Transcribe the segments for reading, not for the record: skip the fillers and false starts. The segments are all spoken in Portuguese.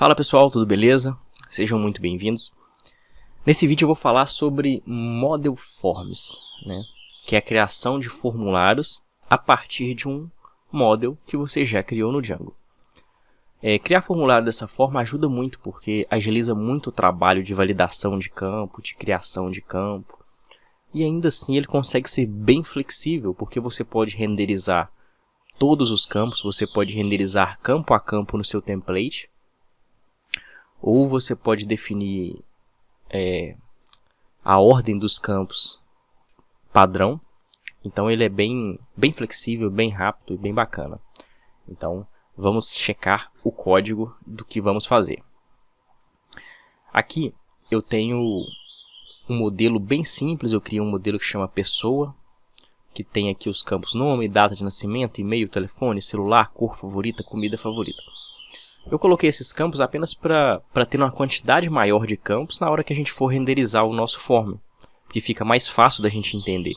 Fala pessoal, tudo beleza? Sejam muito bem-vindos. Nesse vídeo eu vou falar sobre Model Forms, que é a criação de formulários a partir de um model que você já criou no Django. Criar formulário dessa forma ajuda muito porque agiliza muito o trabalho de validação de campo, de criação de campo. E ainda assim ele consegue ser bem flexível porque você pode renderizar todos os campos, você pode renderizar campo a campo no seu template. Ou você pode definir a ordem dos campos padrão. Então ele é bem flexível, bem rápido e bem bacana. Então vamos checar o código do que vamos fazer. Aqui eu tenho um modelo bem simples. Eu criei um modelo que chama pessoa, que tem aqui os campos nome, data de nascimento, e-mail, telefone, celular, cor favorita, comida favorita. Eu coloquei esses campos apenas para ter uma quantidade maior de campos na hora que a gente for renderizar o nosso form, porque fica mais fácil da gente entender.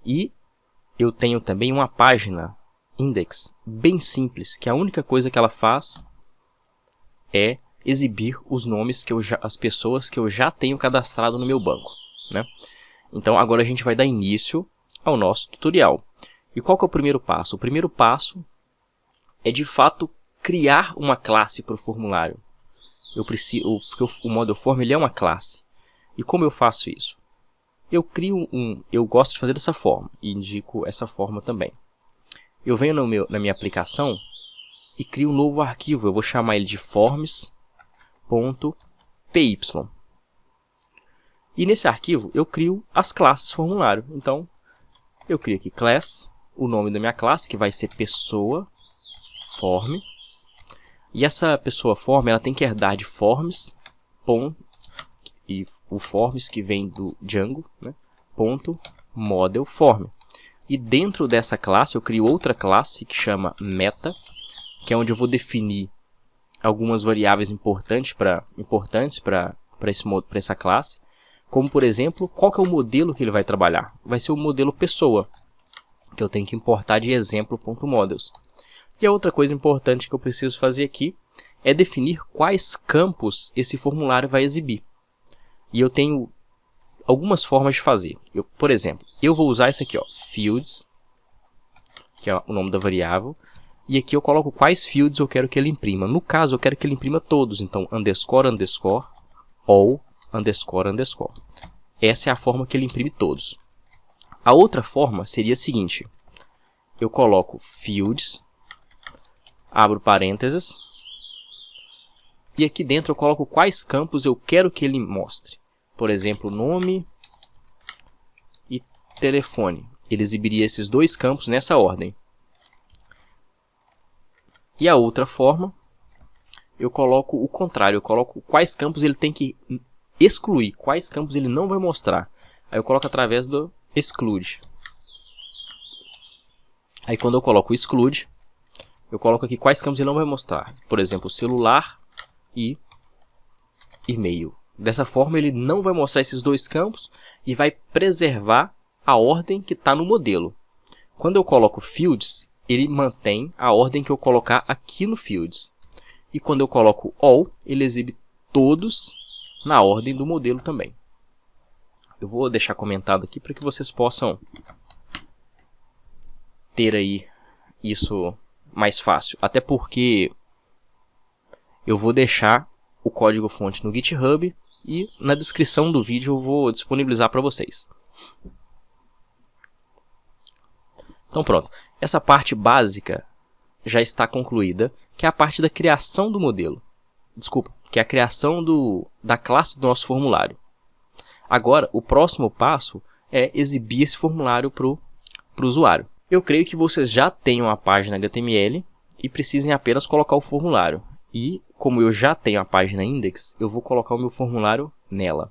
E eu tenho também uma página index bem simples, que a única coisa que ela faz é exibir os nomes as pessoas que eu já tenho cadastrado no meu banco, Então agora a gente vai dar início ao nosso tutorial. E qual que é o primeiro passo? O primeiro passo é de fato criar uma classe para o formulário. O Model Form ele é uma classe. E como eu faço isso? Eu gosto de fazer dessa forma e indico essa forma também. Eu venho na minha aplicação e crio um novo arquivo. Eu vou chamar ele de forms.py. E nesse arquivo eu crio as classes formulário. Então eu crio aqui class, o nome da minha classe que vai ser pessoa form. E essa pessoa form ela tem que herdar de forms, e o forms que vem do Django, ponto model form. E dentro dessa classe eu crio outra classe que chama meta, que é onde eu vou definir algumas variáveis importantes para essa classe. Como por exemplo, qual que é o modelo que ele vai trabalhar? Vai ser o modelo pessoa, que eu tenho que importar de exemplo.models. E a outra coisa importante que eu preciso fazer aqui é definir quais campos esse formulário vai exibir. E eu tenho algumas formas de fazer. Por exemplo, eu vou usar isso aqui, fields, que é o nome da variável. E aqui eu coloco quais fields eu quero que ele imprima. No caso, eu quero que ele imprima todos. Então, underscore, underscore, all, underscore, underscore. Essa é a forma que ele imprime todos. A outra forma seria a seguinte. Eu coloco fields, abro parênteses, e aqui dentro eu coloco quais campos eu quero que ele mostre. Por exemplo, nome e telefone. Ele exibiria esses dois campos nessa ordem. E a outra forma, eu coloco o contrário. Eu coloco quais campos ele tem que excluir, quais campos ele não vai mostrar. Aí eu coloco através do exclude. Aí quando eu coloco exclude, eu coloco aqui quais campos ele não vai mostrar. Por exemplo, celular e e-mail. Dessa forma ele não vai mostrar esses dois campos e vai preservar a ordem que está no modelo. Quando eu coloco fields, ele mantém a ordem que eu colocar aqui no fields. E quando eu coloco all, ele exibe todos na ordem do modelo também. Eu vou deixar comentado aqui para que vocês possam ter aí isso mais fácil. Até porque eu vou deixar o código fonte no GitHub e na descrição do vídeo eu vou disponibilizar para vocês. Então pronto. Essa parte básica já está concluída, que é a parte da criação do modelo. Desculpa, que é a criação da classe do nosso formulário. Agora, o próximo passo é exibir esse formulário para o usuário. Eu creio que vocês já tenham a página HTML e precisem apenas colocar o formulário. E, como eu já tenho a página index, eu vou colocar o meu formulário nela.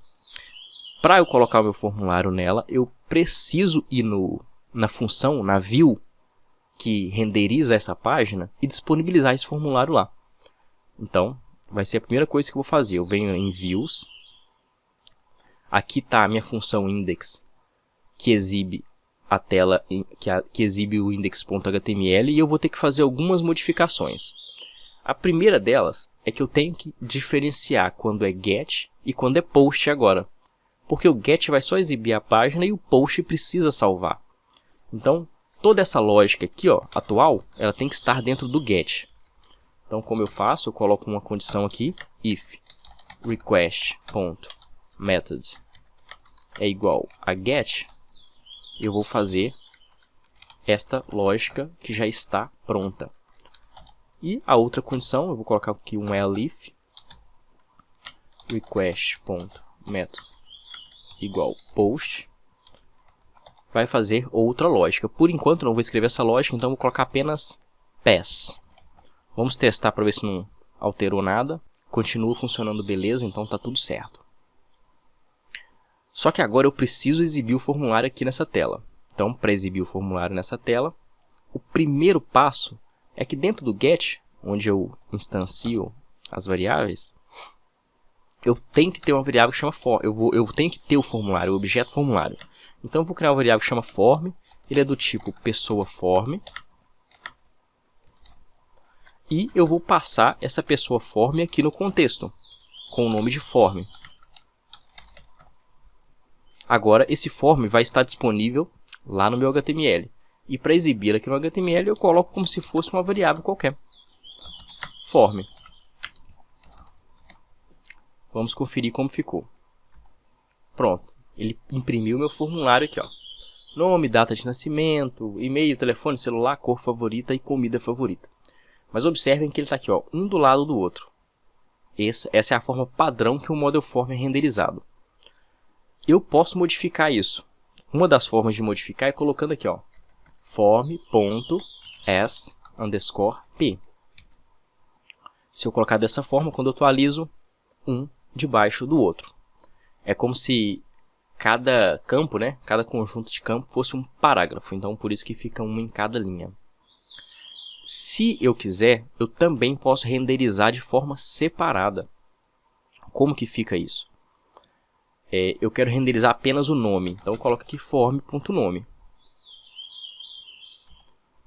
Para eu colocar o meu formulário nela, eu preciso ir na função, na view, que renderiza essa página e disponibilizar esse formulário lá. Então, vai ser a primeira coisa que eu vou fazer. Eu venho em views. Aqui está a minha função index, que exibe a tela que exibe o index.html, e eu vou ter que fazer algumas modificações. A primeira delas é que eu tenho que diferenciar quando é get e quando é post agora. Porque o get vai só exibir a página e o post precisa salvar. Então, toda essa lógica aqui, ó, atual, ela tem que estar dentro do get. Então, como eu faço? Eu coloco uma condição aqui, if request.method é igual a get, eu vou fazer esta lógica que já está pronta. E a outra condição, eu vou colocar aqui um elif request.method igual post, vai fazer outra lógica. Por enquanto não vou escrever essa lógica, então vou colocar apenas pass. Vamos testar para ver se não alterou nada. Continua funcionando beleza, então está tudo certo. Só que agora eu preciso exibir o formulário aqui nessa tela. Então, para exibir o formulário nessa tela, o primeiro passo é que dentro do get, onde eu instancio as variáveis, eu tenho que ter uma variável que chama form. Eu tenho que ter o formulário, o objeto formulário. Então, eu vou criar uma variável que chama form. Ele é do tipo pessoa form. E eu vou passar essa pessoa form aqui no contexto, com o nome de form. Agora, esse form vai estar disponível lá no meu HTML. E para exibir aqui no HTML, eu coloco como se fosse uma variável qualquer. Form. Vamos conferir como ficou. Pronto. Ele imprimiu meu formulário aqui, ó. Nome, data de nascimento, e-mail, telefone, celular, cor favorita e comida favorita. Mas observem que ele está aqui, ó, um do lado do outro. Essa é a forma padrão que o Model Form é renderizado. Eu posso modificar isso. Uma das formas de modificar é colocando aqui, ó, form.as_p. Se eu colocar dessa forma, quando eu atualizo, um debaixo do outro. É como se cada campo, né, cada conjunto de campo fosse um parágrafo. Então, por isso que fica uma em cada linha. Se eu quiser, eu também posso renderizar de forma separada. Como que fica isso? Eu quero renderizar apenas o nome. Então, eu coloco aqui form.nome.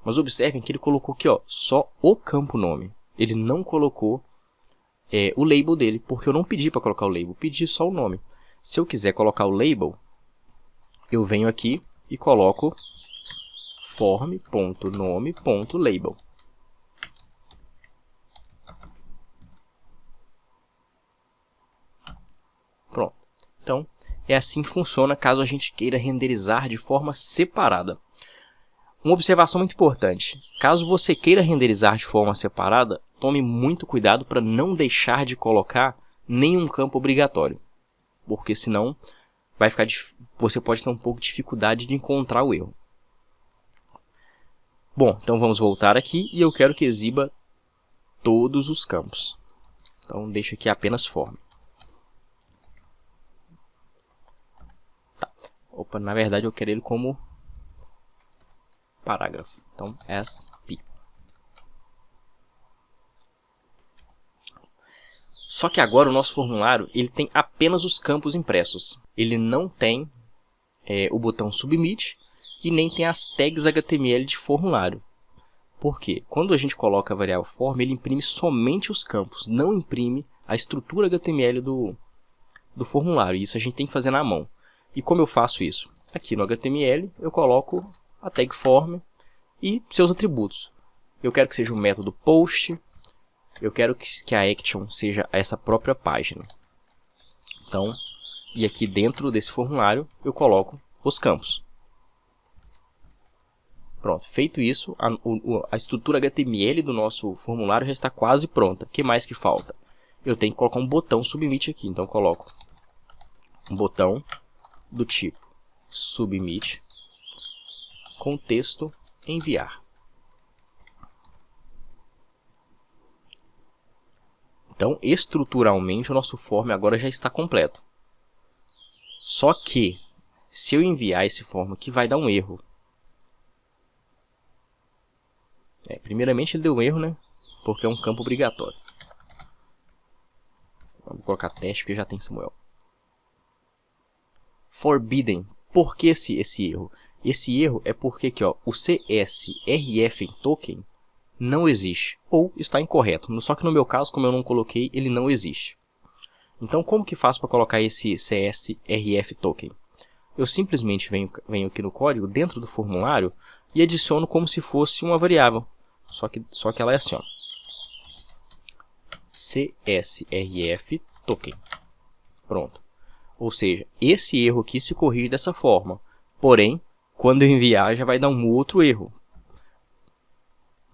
Mas observem que ele colocou aqui, ó, só o campo nome. Ele não colocou o label dele, porque eu não pedi para colocar o label, pedi só o nome. Se eu quiser colocar o label, eu venho aqui e coloco form.nome.label. Pronto. Então, é assim que funciona caso a gente queira renderizar de forma separada. Uma observação muito importante. Caso você queira renderizar de forma separada, tome muito cuidado para não deixar de colocar nenhum campo obrigatório. Porque senão você pode ter um pouco de dificuldade de encontrar o erro. Bom, então vamos voltar aqui e eu quero que exiba todos os campos. Então deixa aqui apenas form. Opa, na verdade eu quero ele como parágrafo. Então, SP. Só que agora o nosso formulário ele tem apenas os campos impressos. Ele não tem o botão Submit e nem tem as tags HTML de formulário. Por quê? Quando a gente coloca a variável form, ele imprime somente os campos, não imprime a estrutura HTML do formulário. Isso a gente tem que fazer na mão. E como eu faço isso? Aqui no HTML eu coloco a tag form e seus atributos. Eu quero que seja o método post, eu quero que a action seja essa própria página. Então, e aqui dentro desse formulário eu coloco os campos. Pronto, feito isso, a estrutura HTML do nosso formulário já está quase pronta. O que mais que falta? Eu tenho que colocar um botão submit aqui. Então, eu coloco um botão do tipo submit com texto enviar. Então, estruturalmente, o nosso form agora já está completo. Só que, se eu enviar esse form aqui, vai dar um erro. Primeiramente, ele deu um erro, né? Porque é um campo obrigatório. Vamos colocar teste, porque já tem Samuel. Forbidden. Por que esse erro? Esse erro é porque aqui, ó, o CSRF em token não existe, ou está incorreto. Só que no meu caso, como eu não coloquei, ele não existe. Então, como que faço para colocar esse CSRF token? Eu simplesmente venho aqui no código, dentro do formulário, e adiciono como se fosse uma variável. Só que ela é assim, ó. CSRF token. Pronto. Ou seja, esse erro aqui se corrige dessa forma. Porém, quando eu enviar, já vai dar um outro erro.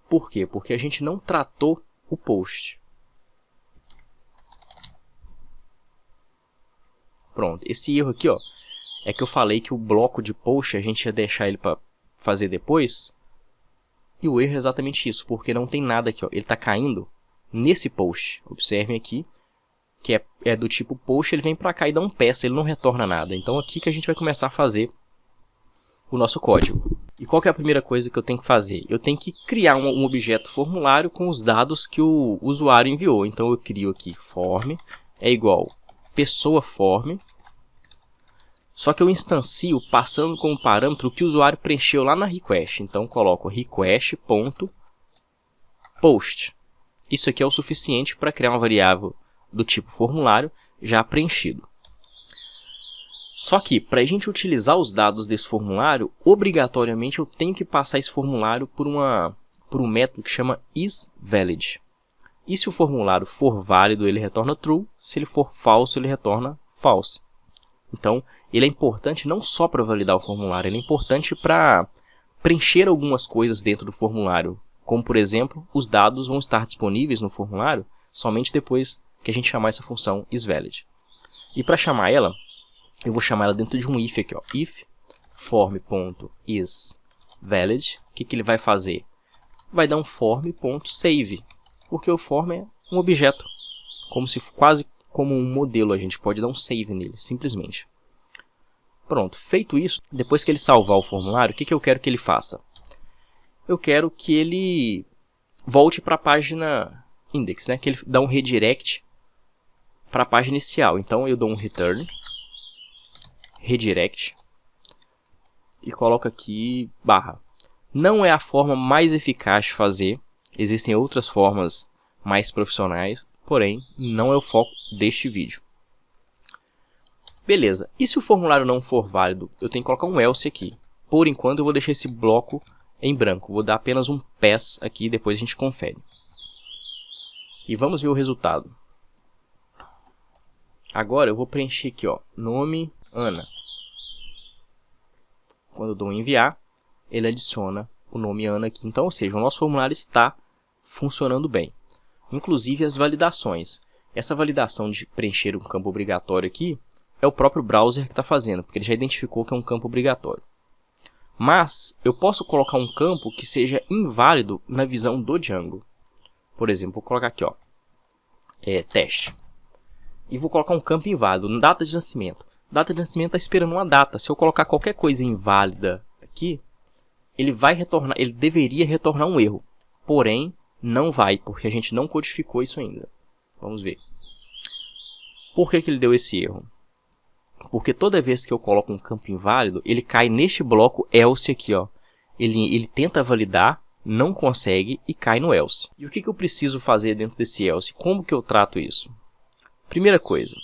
Por quê? Porque a gente não tratou o post. Pronto. Esse erro aqui, ó, é que eu falei que o bloco de post a gente ia deixar ele para fazer depois. E o erro é exatamente isso, porque não tem nada aqui, ó. Ele está caindo nesse post. Observem aqui, que é do tipo post, ele vem para cá e dá um pass, ele não retorna nada. Então aqui que a gente vai começar a fazer o nosso código. E qual que é a primeira coisa que eu tenho que fazer? Eu tenho que criar um objeto formulário com os dados que o usuário enviou. Então eu crio aqui form é igual pessoa form. Só que eu instancio passando como parâmetro o que o usuário preencheu lá na request. Então coloco request.post. Isso aqui é o suficiente para criar uma variável do tipo formulário já preenchido. Só que, para a gente utilizar os dados desse formulário, obrigatoriamente eu tenho que passar esse formulário por um método que chama isValid. E se o formulário for válido, ele retorna true. Se ele for falso, ele retorna false. Então, ele é importante não só para validar o formulário, ele é importante para preencher algumas coisas dentro do formulário. Como, por exemplo, os dados vão estar disponíveis no formulário somente depois que a gente chamar essa função isValid. E para chamar ela, eu vou chamar ela dentro de um if aqui, ó. If form.isValid. O que ele vai fazer? Vai dar um form.save, porque o form é um objeto, quase como um modelo, a gente pode dar um save nele, simplesmente. Pronto, feito isso, depois que ele salvar o formulário, o que eu quero que ele faça? Eu quero que ele volte para a página index, né? Que ele dá um redirect para a página inicial. Então eu dou um return redirect e coloco aqui barra. Não é a forma mais eficaz de fazer, existem outras formas mais profissionais, porém não é o foco deste vídeo. Beleza, e se o formulário não for válido, eu tenho que colocar um else aqui. Por enquanto eu vou deixar esse bloco em branco, vou dar apenas um pass aqui e depois a gente confere. E vamos ver o resultado. Agora eu vou preencher aqui, ó, nome Ana. Quando eu dou um enviar, ele adiciona o nome Ana aqui. Então, ou seja, o nosso formulário está funcionando bem. Inclusive as validações. Essa validação de preencher um campo obrigatório aqui é o próprio browser que está fazendo, porque ele já identificou que é um campo obrigatório. Mas eu posso colocar um campo que seja inválido na visão do Django. Por exemplo, vou colocar aqui, ó, teste. E vou colocar um campo inválido, data de nascimento. Data de nascimento está esperando uma data. Se eu colocar qualquer coisa inválida aqui, ele vai retornar, ele deveria retornar um erro. Porém, não vai, porque a gente não codificou isso ainda. Vamos ver. Por que ele deu esse erro? Porque toda vez que eu coloco um campo inválido, ele cai neste bloco else aqui, ó. Ele tenta validar, não consegue e cai no else. E o que eu preciso fazer dentro desse else? Como que eu trato isso? Primeira coisa,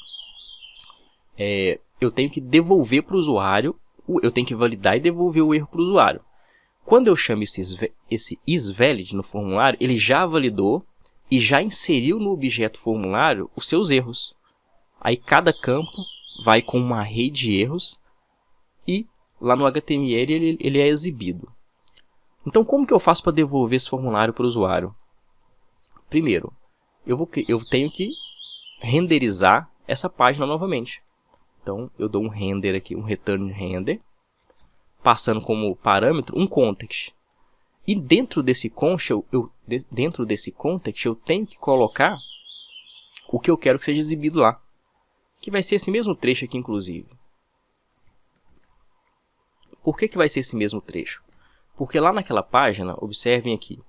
eu tenho que devolver para o usuário, eu tenho que validar e devolver o erro para o usuário. Quando eu chamo esse isValid no formulário, ele já validou e já inseriu no objeto formulário os seus erros. Aí cada campo vai com uma array de erros e lá no HTML ele é exibido. Então como que eu faço para devolver esse formulário para o usuário? Primeiro, eu tenho que renderizar essa página novamente. Então eu dou um render aqui, um return render, passando como parâmetro um context. E dentro desse context eu tenho que colocar o que eu quero que seja exibido lá, que vai ser esse mesmo trecho aqui, inclusive. Por que vai ser esse mesmo trecho? Porque lá naquela página, observem aqui,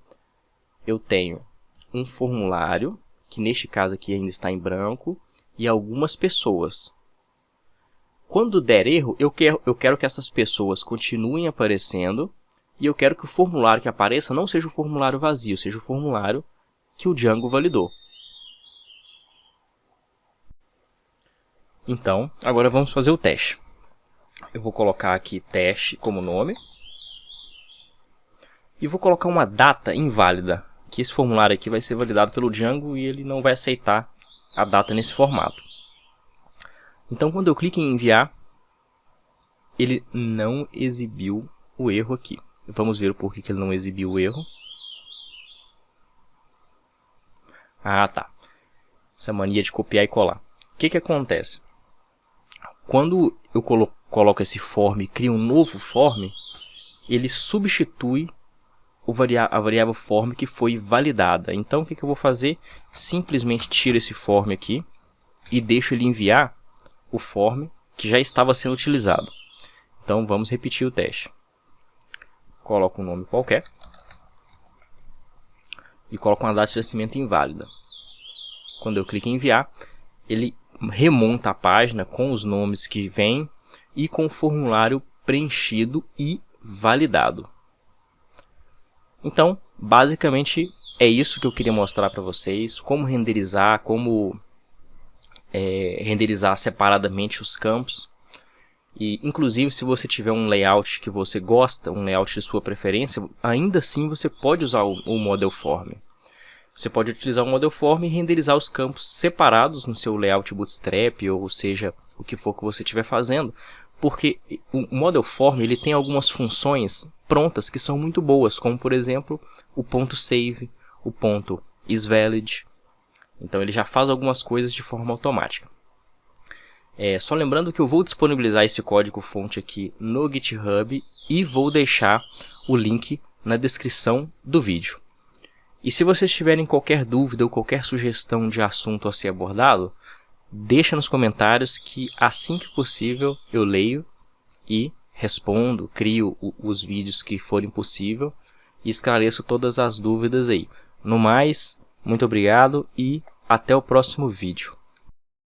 eu tenho um formulário, que neste caso aqui ainda está em branco, e algumas pessoas. Quando der erro, eu quero que essas pessoas continuem aparecendo e eu quero que o formulário que apareça não seja o formulário vazio, seja o formulário que o Django validou. Então, agora vamos fazer o teste. Eu vou colocar aqui teste como nome. E vou colocar uma data inválida, que esse formulário aqui vai ser validado pelo Django e ele não vai aceitar a data nesse formato. Então, quando eu clico em enviar, ele não exibiu o erro aqui. Vamos ver o porquê que ele não exibiu o erro. Ah, tá. Essa mania de copiar e colar. O que acontece? Quando eu coloco esse form e crio um novo form, ele substitui a variável form que foi validada. Então, o que eu vou fazer? Simplesmente tiro esse form aqui e deixo ele enviar o form que já estava sendo utilizado. Então, vamos repetir o teste. Coloco um nome qualquer e coloco uma data de nascimento inválida. Quando eu clico em enviar, ele remonta a página com os nomes que vêm e com o formulário preenchido e validado. Então, basicamente é isso que eu queria mostrar para vocês, como renderizar, renderizar separadamente os campos. E, inclusive, se você tiver um layout que você gosta, um layout de sua preferência, ainda assim você pode usar o Model Form. Você pode utilizar o Model Form e renderizar os campos separados no seu layout Bootstrap, ou seja, o que for que você estiver fazendo, porque o Model Form ele tem algumas funções prontas que são muito boas, como por exemplo o ponto .save, o ponto .isValid. Então ele já faz algumas coisas de forma automática. Só lembrando que eu vou disponibilizar esse código fonte aqui no GitHub e vou deixar o link na descrição do vídeo. E se vocês tiverem qualquer dúvida ou qualquer sugestão de assunto a ser abordado, deixa nos comentários que assim que possível eu leio e respondo, crio os vídeos que forem possível e esclareço todas as dúvidas aí. No mais, muito obrigado e até o próximo vídeo.